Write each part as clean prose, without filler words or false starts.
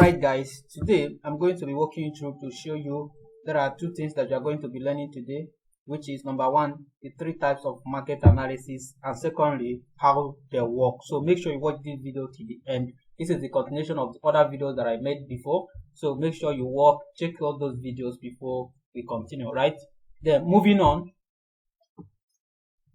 Alright guys, today I'm going to be walking you through to show you there are two things that you are going to be learning today, which is number one, the three types of market analysis, and secondly, how they work. So make sure you watch this video to the end. This is the continuation of the other videos that I made before. So make sure you check out those videos before we continue, right? Then moving on,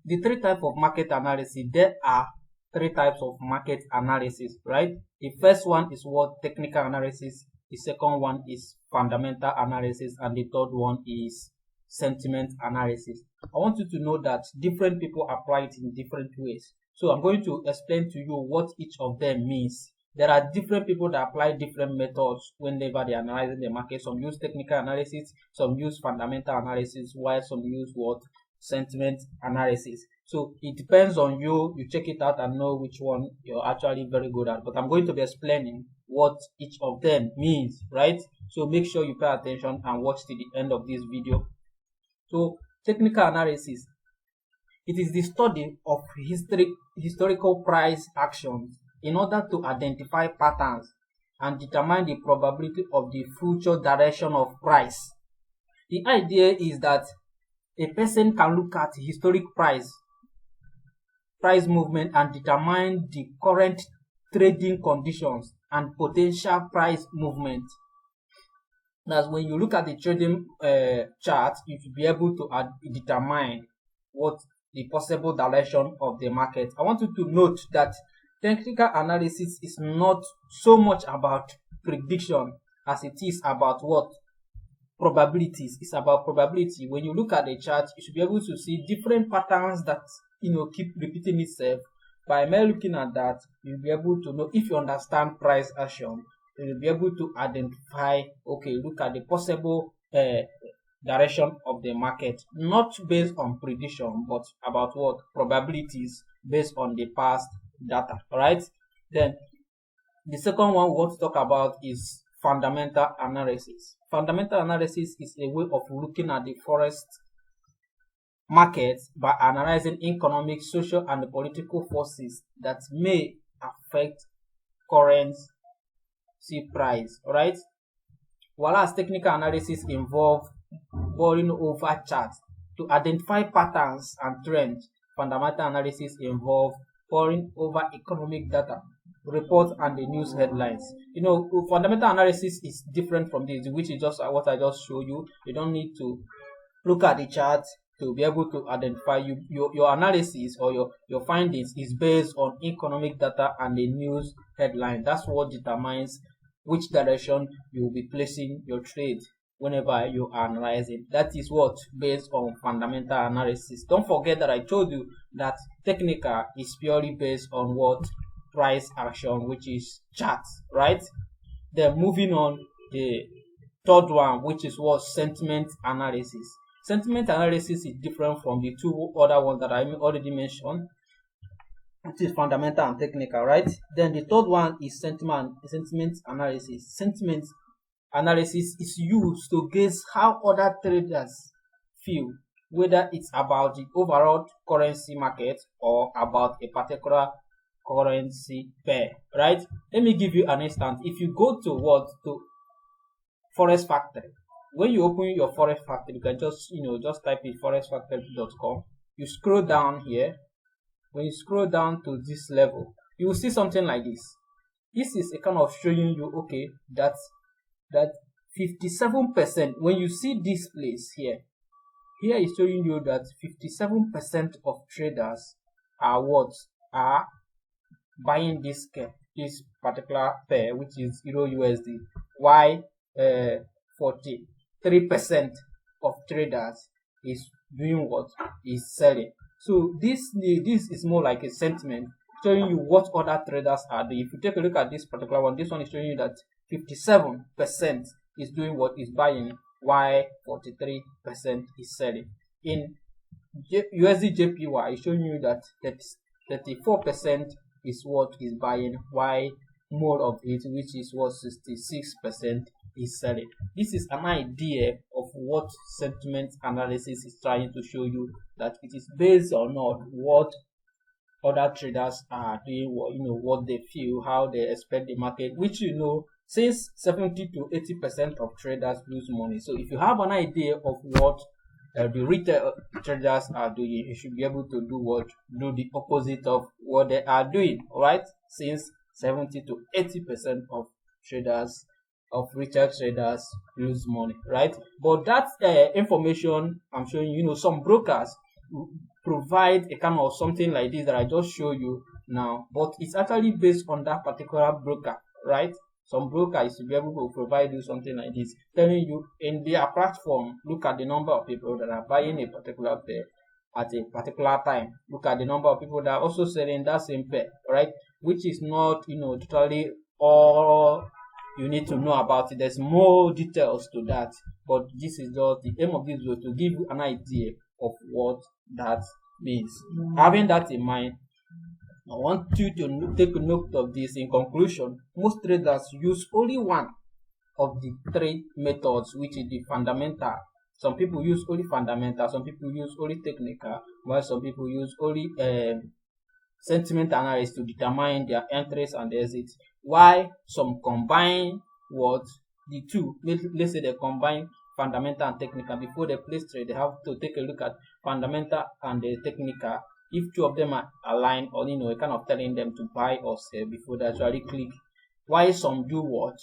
the three types of market analysis, there are three types of market analysis, right? The first one is what technical analysis, the second one is fundamental analysis, and the third one is sentiment analysis. I want you to know that different people apply it in different ways. So I'm going to explain to you what each of them means. There are different people that apply different methods whenever they are analyzing the market. Some use technical analysis, some use fundamental analysis, while some use what? Sentiment analysis. So it depends on you. You check it out and know which one you're actually very good at. But I'm going to be explaining what each of them means, right? So make sure you pay attention and watch till the end of this video. So technical analysis, it is the study of historical price actions in order to identify patterns and determine the probability of the future direction of price. The idea is that a person can look at historic price movement and determine the current trading conditions and potential price movement. That's when you look at the trading chart, you should be able to determine what the possible direction of the market. I want you to note that technical analysis is not so much about prediction as it is about what? Probabilities. It's about probability. When you look at the chart, you should be able to see different patterns that keep repeating itself. By merely looking at that, you'll be able to know. If you understand price action, you'll be able to identify, okay, look at the possible direction of the market, not based on prediction, but about what? Probabilities based on the past data. All right. Then the second one we want to talk about is fundamental analysis. Fundamental analysis is a way of looking at the forex market by analyzing economic, social, and political forces that may affect currency price. Alright? Whereas technical analysis involves poring over charts to identify patterns and trends, fundamental analysis involves poring over economic data, reports, and the news headlines. Fundamental analysis is different from this, which is just what I just showed you. You don't need to look at the chart to be able to identify. Your analysis or your findings is based on economic data and the news headline. That's what determines which direction you will be placing your trade whenever you are analyzing. That is what based on fundamental analysis. Don't forget that I told you that technical is purely based on what? Price action, which is charts, right? Then moving on, the third one, which is what? Sentiment analysis. Sentiment analysis is different from the two other ones that I already mentioned, which is fundamental and technical, right? Then the third one is sentiment analysis. Sentiment analysis is used to gauge how other traders feel, whether it's about the overall currency market or about a particular currency pair, right? Let me give you an instance. If you go to Forex Factory, when you open your Forex Factory, you can just type in forexfactory.com. You scroll down here. When you scroll down to this level, you will see something like this. This is a kind of showing you, okay, that 57%, when you see this place here is showing you that 57% of traders are buying this particular pair, which is Euro USD, while 43% of traders is doing what? Is selling. So this is more like a sentiment showing you what other traders are doing. If you take a look at this particular one, this one is showing you that 57% is doing what? Is buying, while 43% is selling. In USD JPY, is showing you that 34% is what? Is buying, while more of it, which is what? 66% is selling. This is an idea of what sentiment analysis is trying to show you, that it is based on what other traders are doing, what they feel, how they expect the market, which since 70 to 80% of traders lose money. So if you have an idea of what the retail traders are doing, you should be able to do the opposite of what they are doing, right? Since 70 to 80% of traders of retail traders lose money, right? But that information I'm showing you, some brokers provide a kind of something like this that I just show you now, but it's actually based on that particular broker, right? Some brokers to be able to provide you something like this, telling you in their platform, look at the number of people that are buying a particular pair at a particular time. Look at the number of people that are also selling that same pair, right? Which is not, totally all you need to know about it. There's more details to that, but this is just the aim of this video, to give you an idea of what that means. Having that in mind, I want you to take a note of this. In conclusion, most traders use only one of the trade methods, which is the fundamental. Some people use only fundamental, some people use only technical, while some people use only sentiment analysis to determine their entries and exits. Why some combine what the two? Let's say they combine fundamental and technical. Before they place trade, they have to take a look at fundamental and the technical. If two of them are aligned, or kind of telling them to buy or sell before they actually click. Why some do what?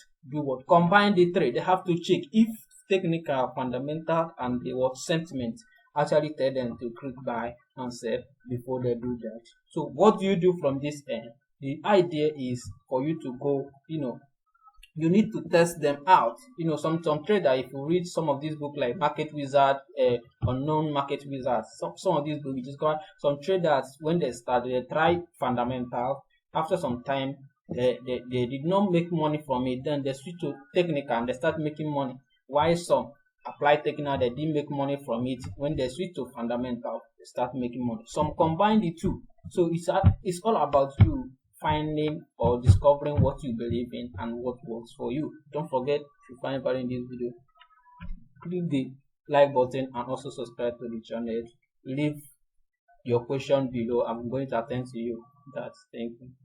Combine the trade. They have to check if technical, fundamental, and the what sentiment actually tell them to click buy and sell before they do that. So what do you do from this end? The idea is for you to go, you need to test them out. Some trader, if you read some of these books like Market Wizard, Unknown Market Wizards, some of these books, which is called, some traders, when they start, they try fundamental. After some time, they did not make money from it. Then they switch to technical and they start making money. Why some apply technical, they didn't make money from it. When they switch to fundamental, they start making money. Some combine the two. So it's all about you finding or discovering what you believe in and what works for you. Don't forget, if you find value in this video, click the like button and also subscribe to the channel. Leave your question below. I'm going to attend to you. Thank you.